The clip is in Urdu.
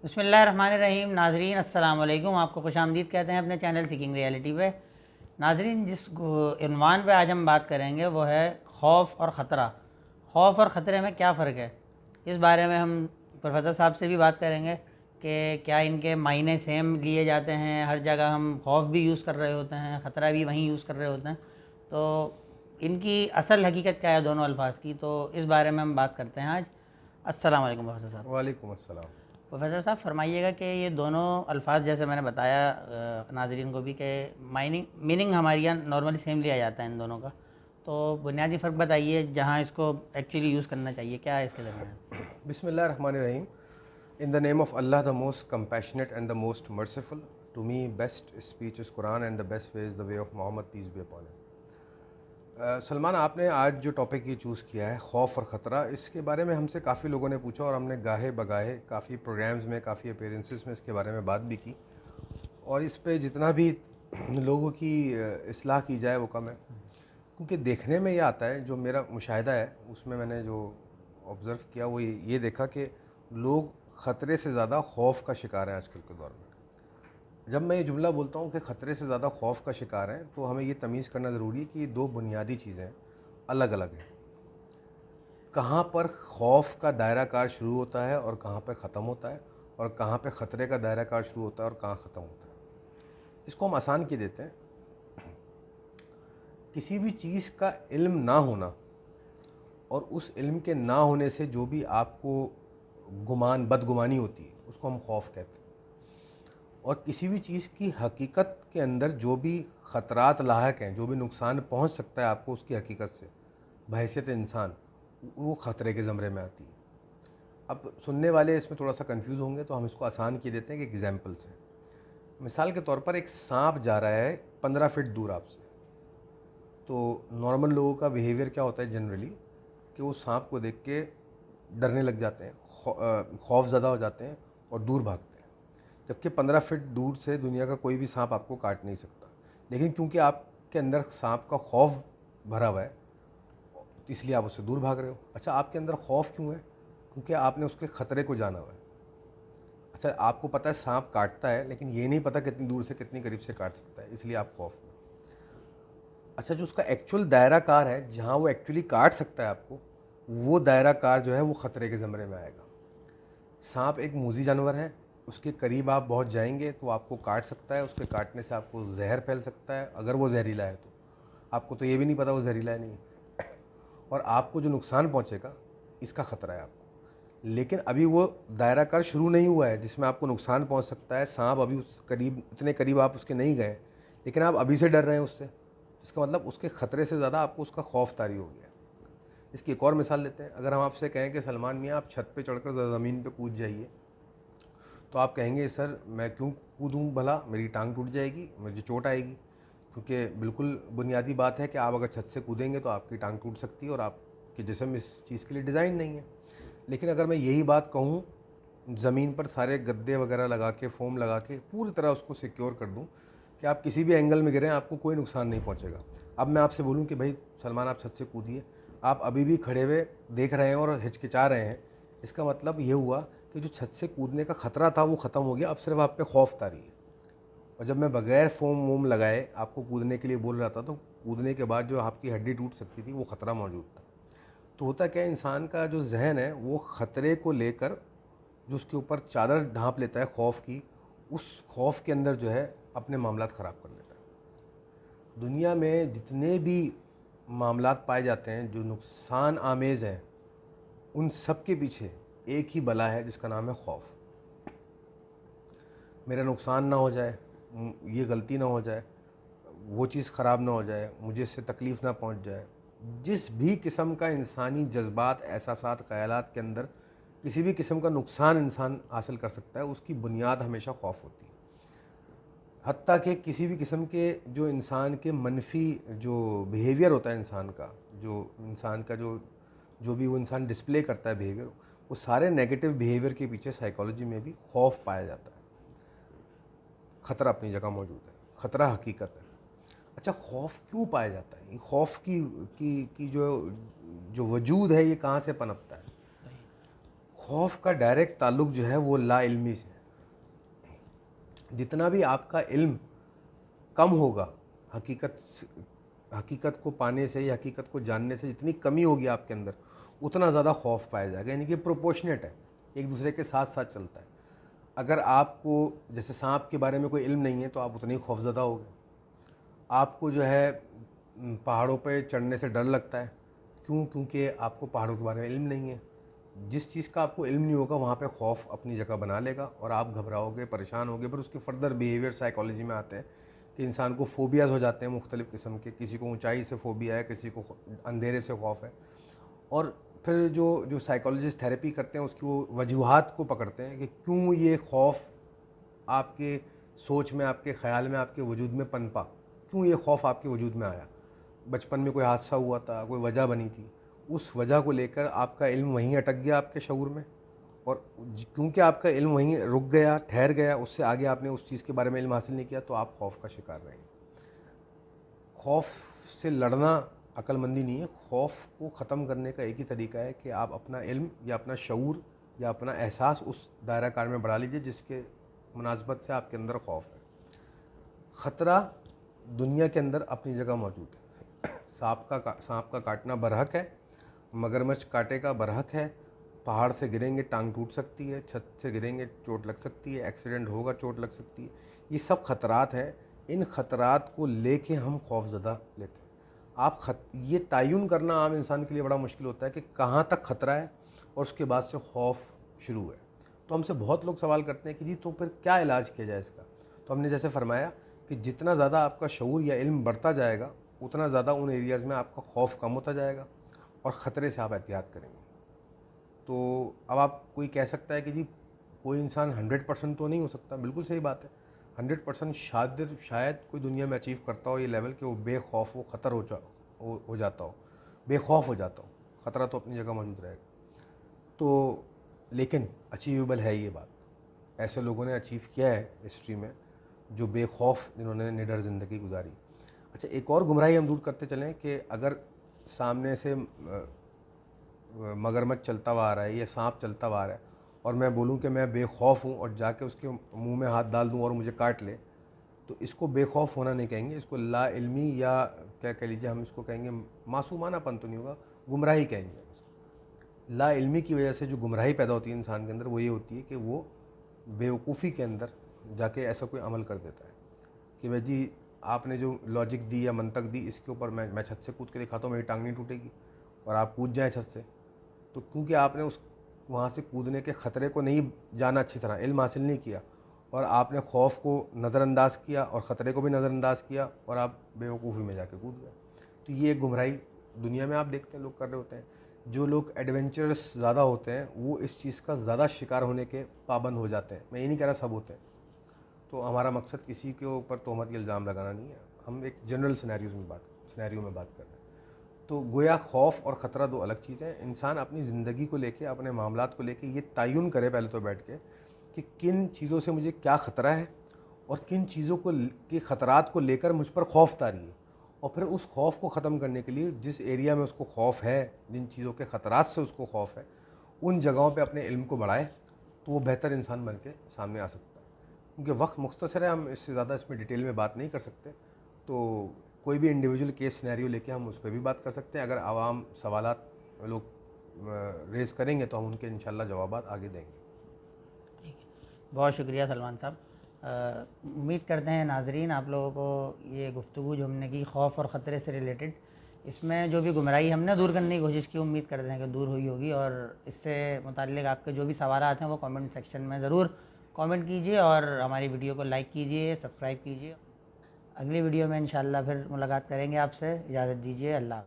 بسم اللہ الرحمن الرحیم. ناظرین السلام علیکم. آپ کو خوش آمدید کہتے ہیں اپنے چینل سیکنگ ریئلٹی پہ. ناظرین جس عنوان پہ آج ہم بات کریں گے وہ ہے خوف اور خطرہ. خوف اور خطرے میں کیا فرق ہے، اس بارے میں ہم پروفیسر صاحب سے بھی بات کریں گے کہ کیا ان کے معنی سیم لیے جاتے ہیں. ہر جگہ ہم خوف بھی یوز کر رہے ہوتے ہیں، خطرہ بھی وہیں یوز کر رہے ہوتے ہیں، تو ان کی اصل حقیقت کیا ہے دونوں الفاظ کی، تو اس بارے میں ہم بات کرتے ہیں آج. السلام علیکم پروفیسر صاحب. وعلیکم السلام. پروفیسر صاحب فرمائیے گا کہ یہ دونوں الفاظ جیسے میں نے بتایا ناظرین کو بھی کہ میننگ ہمارے یہاں نارملی سیم لیا جاتا ہے ان دونوں کا، تو بنیادی فرق بتائیے جہاں اس کو ایکچولی یوز کرنا چاہیے کیا ہے اس کے درمیان. بسم اللہ الرحمن الرحیم. In the name of Allah, the most compassionate and the most merciful. To me, best speech is Quran and the best way is the way of Muhammad, peace be upon him. Salman, آپ نے آج جو ٹاپک یہ چوز کیا ہے خوف اور خطرہ، اس کے بارے میں ہم سے کافی لوگوں نے پوچھا اور ہم نے گاہے بگاہے کافی پروگرامز میں، کافی اپیرنسز میں اس کے بارے میں بات بھی کی، اور اس پہ جتنا بھی لوگوں کی اصلاح کی جائے وہ کم ہے. کیونکہ دیکھنے میں یہ آتا ہے، جو میرا مشاہدہ ہے اس میں نے جو آبزرو کیا وہ یہ دیکھا کہ لوگ خطرے سے زیادہ خوف کا شکار ہیں آج کل کے دور میں. جب میں یہ جملہ بولتا ہوں کہ خطرے سے زیادہ خوف کا شکار ہیں تو ہمیں یہ تمیز کرنا ضروری ہے کہ یہ دو بنیادی چیزیں الگ الگ ہیں. کہاں پر خوف کا دائرہ کار شروع ہوتا ہے اور کہاں پہ ختم ہوتا ہے، اور کہاں پہ خطرے کا دائرہ کار شروع ہوتا ہے اور کہاں ختم ہوتا ہے. اس کو ہم آسان کی دیتے ہیں. کسی بھی چیز کا علم نہ ہونا اور اس علم کے نہ ہونے سے جو بھی آپ کو بدگمانی ہوتی ہے اس کو ہم خوف کہتے ہیں. اور کسی بھی چیز کی حقیقت کے اندر جو بھی خطرات لاحق ہیں، جو بھی نقصان پہنچ سکتا ہے آپ کو اس کی حقیقت سے بحیثیت انسان، وہ خطرے کے زمرے میں آتی ہے. اب سننے والے اس میں تھوڑا سا کنفیوز ہوں گے تو ہم اس کو آسان کی دیتے ہیں کہ ایگزامپل سے. مثال کے طور پر ایک سانپ جا رہا ہے 15 فٹ دور آپ سے، تو نارمل لوگوں کا بیہیویئر کیا ہوتا ہے جنرلی کہ وہ سانپ کو دیکھ کے ڈرنے لگ جاتے ہیں، خوف زدہ ہو جاتے ہیں اور دور بھاگتے ہیں. جبکہ 15 فٹ دور سے دنیا کا کوئی بھی سانپ آپ کو کاٹ نہیں سکتا، لیکن کیونکہ آپ کے اندر سانپ کا خوف بھرا ہوا ہے اس لیے آپ اس سے دور بھاگ رہے ہو. اچھا، آپ کے اندر خوف کیوں ہے؟ کیونکہ آپ نے اس کے خطرے کو جانا ہوا ہے. اچھا، آپ کو پتہ ہے سانپ کاٹتا ہے لیکن یہ نہیں پتہ کتنی دور سے کتنی قریب سے کاٹ سکتا ہے، اس لیے آپ خوف میں. اچھا، جو اس کا ایکچوئل دائرہ کار ہے جہاں وہ ایکچولی کاٹ سکتا ہے آپ کو، وہ دائرہ کار جو ہے وہ خطرے کے زمرے میں آئے گا. سانپ ایک موذی جانور ہے، اس کے قریب آپ بہت جائیں گے تو آپ کو کاٹ سکتا ہے، اس کے کاٹنے سے آپ کو زہر پھیل سکتا ہے اگر وہ زہریلا ہے. تو آپ کو تو یہ بھی نہیں پتہ وہ زہریلا ہے نہیں ہے، اور آپ کو جو نقصان پہنچے گا اس کا خطرہ ہے آپ کو. لیکن ابھی وہ دائرہ کار شروع نہیں ہوا ہے جس میں آپ کو نقصان پہنچ سکتا ہے. سانپ ابھی اتنے قریب آپ اس کے نہیں گئے، لیکن آپ ابھی سے ڈر رہے ہیں اس سے، اس کا مطلب اس کے خطرے سے زیادہ آپ کو اس کا خوف طاری ہو گیا. اس کی ایک اور مثال لیتے ہیں. اگر ہم آپ سے کہیں کہ سلمان میاں آپ چھت پہ چڑھ کر زمین پہ کود جائیے، تو آپ کہیں گے سر میں کیوں کودوں بھلا، میری ٹانگ ٹوٹ جائے گی، مجھے چوٹ آئے گی. کیونکہ بالکل بنیادی بات ہے کہ آپ اگر چھت سے کودیں گے تو آپ کی ٹانگ ٹوٹ سکتی ہے اور آپ کے جسم اس چیز کے لیے ڈیزائن نہیں ہے. لیکن اگر میں یہی بات کہوں زمین پر سارے گدے وغیرہ لگا کے، فوم لگا کے پوری طرح اس کو سیکیور کر دوں کہ آپ کسی بھی اینگل میں گریں آپ کو کوئی نقصان نہیں پہنچے گا. اب میں آپ سے بولوں کہ بھائی سلمان آپ چھت سے کودیے، آپ ابھی بھی کھڑے ہوئے دیکھ رہے ہیں اور ہچکچا رہے ہیں، اس کا مطلب یہ ہوا کہ جو چھت سے کودنے کا خطرہ تھا وہ ختم ہو گیا. اب صرف آپ پہ خوف طاری ہے. اور جب میں بغیر فوم ووم لگائے آپ کو کودنے کے لیے بول رہا تھا تو کودنے کے بعد جو آپ کی ہڈی ٹوٹ سکتی تھی وہ خطرہ موجود تھا. تو ہوتا کیا، انسان کا جو ذہن ہے وہ خطرے کو لے کر جو اس کے اوپر چادر ڈھانپ لیتا ہے خوف کی، اس خوف کے اندر جو ہے اپنے معاملات خراب کر لیتا ہے. دنیا میں جتنے بھی معاملات پائے جاتے ہیں جو نقصان آمیز ہیں، ان سب کے پیچھے ایک ہی بلا ہے جس کا نام ہے خوف. میرا نقصان نہ ہو جائے، یہ غلطی نہ ہو جائے، وہ چیز خراب نہ ہو جائے، مجھے اس سے تکلیف نہ پہنچ جائے. جس بھی قسم کا انسانی جذبات، احساسات، خیالات کے اندر کسی بھی قسم کا نقصان انسان حاصل کر سکتا ہے، اس کی بنیاد ہمیشہ خوف ہوتی ہے. حتیٰ کہ کسی بھی قسم کے جو انسان کے منفی جو بیہیویئر ہوتا ہے انسان کا جو بھی وہ انسان ڈسپلے کرتا ہے بیہیویئر، وہ سارے نیگیٹو بیہیویئر کے پیچھے سائیکالوجی میں بھی خوف پایا جاتا ہے. خطرہ اپنی جگہ موجود ہے، خطرہ حقیقت ہے. اچھا، خوف کیوں پایا جاتا ہے؟ خوف کی جو وجود ہے یہ کہاں سے پنپتا ہے؟ خوف کا ڈائریکٹ تعلق جو ہے وہ لا علمی سے ہے. جتنا بھی آپ کا علم کم ہوگا حقیقت کو پانے سے یا حقیقت کو جاننے سے جتنی کمی ہوگی آپ کے اندر, اتنا زیادہ خوف پایا جائے گا. یعنی کہ پروپورشنیٹ ہے, ایک دوسرے کے ساتھ ساتھ چلتا ہے. اگر آپ کو جیسے سانپ کے بارے میں کوئی علم نہیں ہے تو آپ اتنے ہی خوف زدہ ہوگے. آپ کو جو ہے پہاڑوں پہ چڑھنے سے ڈر لگتا ہے, کیونکہ آپ کو پہاڑوں کے بارے میں علم نہیں ہے. جس چیز کا آپ کو علم نہیں ہوگا وہاں پہ خوف اپنی جگہ بنا لے گا اور آپ گھبراؤ گے, پریشان ہوگے. پھر اس کے فردر بیہیویئر سائیکالوجی میں آتے ہیں کہ انسان کو فوبیاز ہو جاتے ہیں مختلف قسم کے. کسی کو اونچائی سے فوبیا ہے, کسی کو اندھیرے سے خوف ہے. اور پھر جو سائیکالوجسٹ تھیراپی کرتے ہیں اس کی وہ وجوہات کو پکڑتے ہیں کہ کیوں یہ خوف آپ کے سوچ میں, آپ کے خیال میں, آپ کے وجود میں پنپا, کیوں یہ خوف آپ کے وجود میں آیا. بچپن میں کوئی حادثہ ہوا تھا, کوئی وجہ بنی تھی, اس وجہ کو لے کر آپ کا علم وہیں اٹک گیا آپ کے شعور میں, اور کیونکہ آپ کا علم وہیں رک گیا, ٹھہر گیا, اس سے آگے آپ نے اس چیز کے بارے میں علم حاصل نہیں کیا, تو آپ خوف کا شکار رہیں گے. خوف سے لڑنا عقل مندی نہیں ہے. خوف کو ختم کرنے کا ایک ہی طریقہ ہے کہ آپ اپنا علم یا اپنا شعور یا اپنا احساس اس دائرہ کار میں بڑھا لیجئے جس کے مناسبت سے آپ کے اندر خوف ہے. خطرہ دنیا کے اندر اپنی جگہ موجود ہے. سانپ کا کاٹنا برحق ہے, مگرمچھ کاٹے کا برحق ہے. پہاڑ سے گریں گے ٹانگ ٹوٹ سکتی ہے, چھت سے گریں گے چوٹ لگ سکتی ہے, ایکسیڈنٹ ہوگا چوٹ لگ سکتی ہے. یہ سب خطرات ہیں. ان خطرات کو لے کے ہم خوف زدہ لیتے ہیں. یہ تعین کرنا عام انسان کے لیے بڑا مشکل ہوتا ہے کہ کہاں تک خطرہ ہے اور اس کے بعد سے خوف شروع ہے. تو ہم سے بہت لوگ سوال کرتے ہیں کہ جی تو پھر کیا علاج کیا جائے اس کا. تو ہم نے جیسے فرمایا کہ جتنا زیادہ آپ کا شعور یا علم بڑھتا جائے گا اتنا زیادہ ان ایریاز میں آپ کا خوف کم ہوتا جائے گا اور خطرے سے آپ احتیاط کریں گے. تو اب آپ کوئی کہہ سکتا ہے کہ جی کوئی انسان 100% تو نہیں ہو سکتا. بالکل صحیح بات ہے. 100% شاید کوئی دنیا میں اچیو کرتا ہو یہ لیول کہ وہ بے خوف ہو جاتا ہو, بے خوف ہو جاتا ہو. خطرہ تو اپنی جگہ موجود رہے گا. تو لیکن اچیویبل ہے یہ بات. ایسے لوگوں نے اچیو کیا ہے ہسٹری میں جو بے خوف, جنہوں نے نڈر زندگی گزاری. اچھا, ایک اور گمراہی ہم دور کرتے چلیں کہ اگر سامنے سے مگرمچھ چلتا ہوا آ رہا ہے یا سانپ چلتا ہوا آ رہا ہے اور میں بولوں کہ میں بے خوف ہوں اور جا کے اس کے منہ میں ہاتھ ڈال دوں اور مجھے کاٹ لے, تو اس کو بے خوف ہونا نہیں کہیں گے. اس کو لا علمی یا کیا کہہ لیجیے, ہم اس کو کہیں گے معصومانہ پن تو نہیں ہوگا, گمراہی کہیں گے. لا علمی کی وجہ سے جو گمراہی پیدا ہوتی ہے انسان کے اندر وہ یہ ہوتی ہے کہ وہ بیوقوفی کے اندر جا کے ایسا کوئی عمل کر دیتا ہے کہ بھائی جی آپ نے جو لاجک دی یا منطق دی اس کے اوپر میں چھت سے کود کے دکھاتا ہوں میری ٹانگ نہیں ٹوٹے گی, اور آپ کود جائیں چھت سے. تو کیونکہ آپ نے وہاں سے کودنے کے خطرے کو نہیں جانا, اچھی طرح علم حاصل نہیں کیا, اور آپ نے خوف کو نظر انداز کیا اور خطرے کو بھی نظر انداز کیا اور آپ بیوقوفی میں جا کے کود گئے. تو یہ ایک گمراہی دنیا میں آپ دیکھتے ہیں لوگ کر رہے ہوتے ہیں. جو لوگ ایڈونچرس زیادہ ہوتے ہیں وہ اس چیز کا زیادہ شکار ہونے کے پابند ہو جاتے ہیں. میں یہ نہیں کہہ رہا سب ہوتے ہیں. تو ہمارا مقصد کسی کے اوپر تہمت یا الزام لگانا نہیں ہے, ہم ایک جنرل سینیریو میں بات کر رہے ہیں. تو گویا خوف اور خطرہ دو الگ چیزیں ہیں. انسان اپنی زندگی کو لے کے, اپنے معاملات کو لے کے یہ تعین کرے پہلے تو بیٹھ کے کہ کن چیزوں سے مجھے کیا خطرہ ہے اور کن چیزوں کے خطرات کو لے کر مجھ پر خوف طاری ہے, اور پھر اس خوف کو ختم کرنے کے لیے جس ایریا میں اس کو خوف ہے, جن چیزوں کے خطرات سے اس کو خوف ہے, ان جگہوں پہ اپنے علم کو بڑھائے تو وہ بہتر انسان بن کے سامنے آ سکتا ہے. کیونکہ وقت مختصر ہے, ہم اس سے زیادہ اس میں ڈیٹیل میں بات نہیں کر سکتے. تو کوئی بھی انڈیویجول کیس سینیریو لے کے ہم اس پہ بھی بات کر سکتے ہیں. اگر عوام سوالات لوگ ریز کریں گے تو ہم ان کے انشاءاللہ جوابات آگے دیں گے. ٹھیک ہے, بہت شکریہ سلمان صاحب. امید کرتے ہیں ناظرین آپ لوگوں کو یہ گفتگو جو ہم نے کی خوف اور خطرے سے ریلیٹڈ, اس میں جو بھی گمراہی ہم نے دور کرنے کی کوشش کی امید کرتے ہیں کہ دور ہوئی ہوگی. اور اس سے متعلق آپ کے جو بھی سوالات ہیں وہ کامنٹ سیکشن میں ضرور کامنٹ کیجیے اور ہماری ویڈیو کو لائک کیجیے, سبسکرائب کیجیے. اگلی ویڈیو میں انشاءاللہ پھر ملاقات کریں گے آپ سے. اجازت دیجیے, اللہ حافظ.